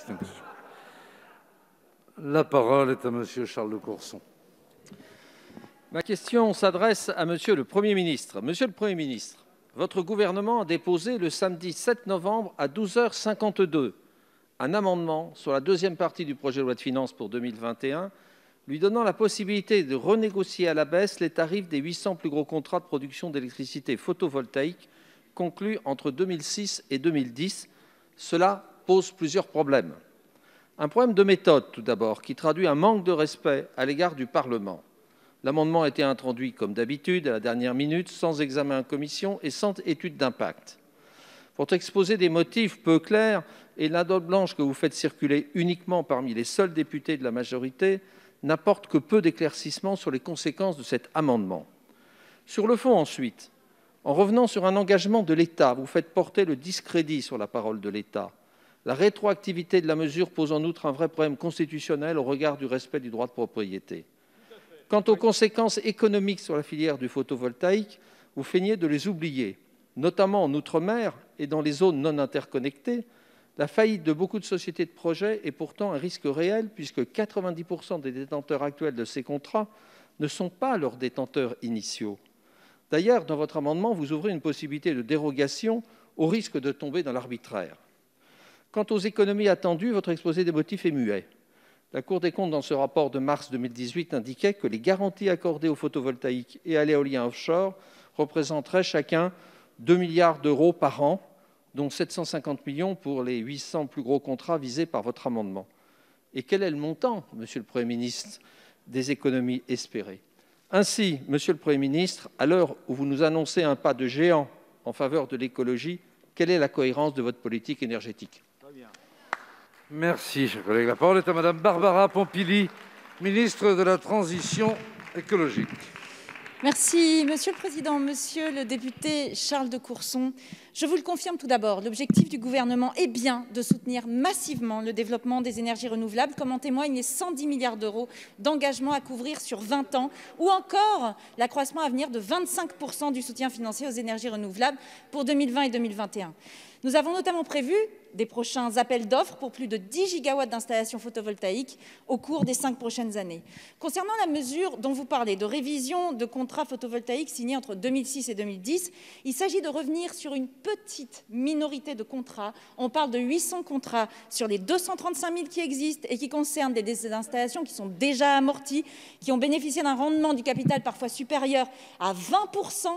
extinction. La parole est à Monsieur Charles de Courson. Ma question s'adresse à Monsieur le Premier ministre. Monsieur le Premier ministre, votre gouvernement a déposé le samedi 7 novembre à 12h52 un amendement sur la deuxième partie du projet de loi de finances pour 2021, lui donnant la possibilité de renégocier à la baisse les tarifs des 800 plus gros contrats de production d'électricité photovoltaïque conclus entre 2006 et 2010. Cela pose plusieurs problèmes. Un problème de méthode, tout d'abord, qui traduit un manque de respect à l'égard du Parlement. L'amendement a été introduit, comme d'habitude, à la dernière minute, sans examen en commission et sans étude d'impact. Votre exposé des motifs peu clair et la note blanche que vous faites circuler uniquement parmi les seuls députés de la majorité n'apporte que peu d'éclaircissements sur les conséquences de cet amendement. Sur le fond, ensuite, en revenant sur un engagement de l'État, vous faites porter le discrédit sur la parole de l'État. La rétroactivité de la mesure pose en outre un vrai problème constitutionnel au regard du respect du droit de propriété. Quant aux conséquences économiques sur la filière du photovoltaïque, vous feignez de les oublier, notamment en Outre-mer et dans les zones non interconnectées. La faillite de beaucoup de sociétés de projets est pourtant un risque réel puisque 90% des détenteurs actuels de ces contrats ne sont pas leurs détenteurs initiaux. D'ailleurs, dans votre amendement, vous ouvrez une possibilité de dérogation au risque de tomber dans l'arbitraire. Quant aux économies attendues, votre exposé des motifs est muet. La Cour des comptes, dans ce rapport de mars 2018, indiquait que les garanties accordées au photovoltaïque et à l'éolien offshore représenteraient chacun 2 milliards d'euros par an, dont 750 millions pour les 800 plus gros contrats visés par votre amendement. Et quel est le montant, Monsieur le Premier ministre, des économies espérées? Ainsi, Monsieur le Premier ministre, à l'heure où vous nous annoncez un pas de géant en faveur de l'écologie, quelle est la cohérence de votre politique énergétique? Merci, chers collègues. La parole est à Madame Barbara Pompili, ministre de la Transition écologique. Merci, Monsieur le Président. Monsieur le député Charles de Courson, je vous le confirme tout d'abord, l'objectif du gouvernement est bien de soutenir massivement le développement des énergies renouvelables, comme en témoignent les 110 milliards d'euros d'engagement à couvrir sur 20 ans, ou encore l'accroissement à venir de 25% du soutien financier aux énergies renouvelables pour 2020 et 2021. Nous avons notamment prévu des prochains appels d'offres pour plus de 10 gigawatts d'installations photovoltaïques au cours des 5 prochaines années. Concernant la mesure dont vous parlez, de révision de contrats photovoltaïques signés entre 2006 et 2010, il s'agit de revenir sur une petite minorité de contrats. On parle de 800 contrats sur les 235 000 qui existent et qui concernent des installations qui sont déjà amorties, qui ont bénéficié d'un rendement du capital parfois supérieur à 20%,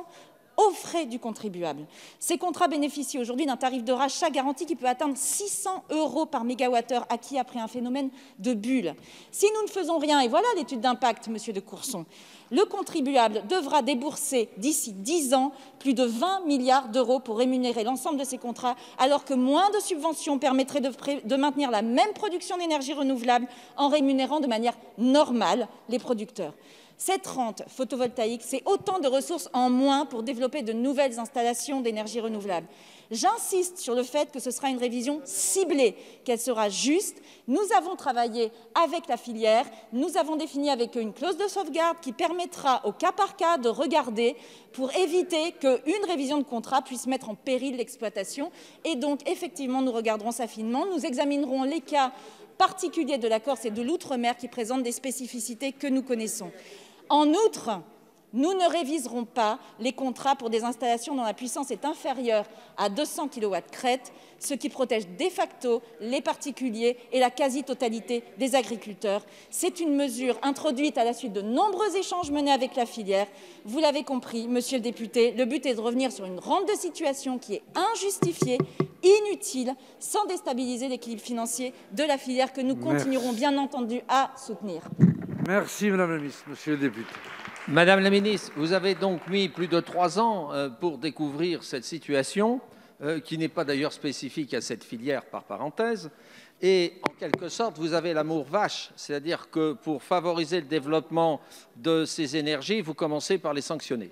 aux frais du contribuable. Ces contrats bénéficient aujourd'hui d'un tarif de rachat garanti qui peut atteindre 600 € par mégawattheure acquis après un phénomène de bulle. Si nous ne faisons rien, et voilà l'étude d'impact, Monsieur de Courson, le contribuable devra débourser d'ici 10 ans plus de 20 milliards d'euros pour rémunérer l'ensemble de ces contrats, alors que moins de subventions permettraient de maintenir la même production d'énergie renouvelable en rémunérant de manière normale les producteurs. Cette rente photovoltaïque, c'est autant de ressources en moins pour développer de nouvelles installations d'énergie renouvelable. J'insiste sur le fait que ce sera une révision ciblée, qu'elle sera juste. Nous avons travaillé avec la filière, nous avons défini avec eux une clause de sauvegarde qui permettra au cas par cas de regarder pour éviter qu'une révision de contrat puisse mettre en péril l'exploitation. Et donc, effectivement, nous regarderons ça finement, nous examinerons les cas particuliers de la Corse et de l'Outre-mer qui présentent des spécificités que nous connaissons. En outre, nous ne réviserons pas les contrats pour des installations dont la puissance est inférieure à 200 kW crête, ce qui protège de facto les particuliers et la quasi-totalité des agriculteurs. C'est une mesure introduite à la suite de nombreux échanges menés avec la filière. Vous l'avez compris, Monsieur le député, le but est de revenir sur une rente de situation qui est injustifiée, inutile, sans déstabiliser l'équilibre financier de la filière que nous continuerons bien entendu à soutenir. Merci, Madame la Ministre. Monsieur le député. Madame la ministre, vous avez donc mis plus de 3 ans pour découvrir cette situation, qui n'est pas d'ailleurs spécifique à cette filière par parenthèse. Et en quelque sorte, vous avez l'amour vache, c'est-à-dire que pour favoriser le développement de ces énergies, vous commencez par les sanctionner.